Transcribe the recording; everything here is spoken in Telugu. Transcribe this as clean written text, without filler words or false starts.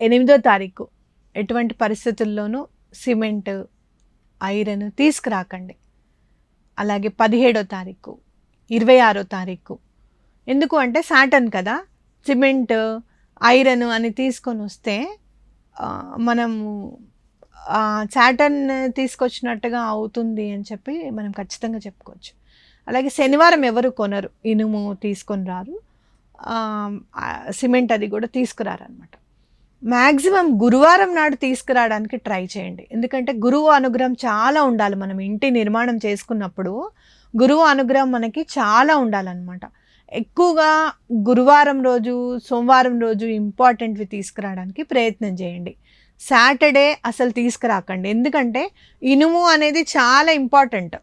8వ తారీఖు ఎటువంటి పరిస్థితుల్లోనూ సిమెంట్, ఐరన్ తీసుకురాకండి. అలాగే 17వ తారీఖు, 26వ తారీఖు. ఎందుకు అంటే సాటర్న్ కదా, సిమెంట్, ఐరన్ అని తీసుకొని వస్తే మనము సాటర్న్ తీసుకొచ్చినట్టుగా అవుతుంది అని చెప్పి మనం ఖచ్చితంగా చెప్పుకోవచ్చు. అలాగే శనివారం ఎవరు కొనరు, ఇనుము తీసుకొని రారు, సిమెంట్ అది కూడా తీసుకురారనమాట. మ్యాక్సిమం గురువారం నాడు తీసుకురావడానికి ట్రై చేయండి. ఎందుకంటే గురువు అనుగ్రహం చాలా ఉండాలి. మనం ఇంటి నిర్మాణం చేసుకున్నప్పుడు గురువు అనుగ్రహం మనకి చాలా ఉండాలన్నమాట. ఎక్కువగా గురువారం రోజు, సోమవారం రోజు ఇంపార్టెంట్వి తీసుకురావడానికి ప్రయత్నం చేయండి. సాటర్డే అసలు తీసుకురాకండి. ఎందుకంటే ఇనుము అనేది చాలా ఇంపార్టెంట్.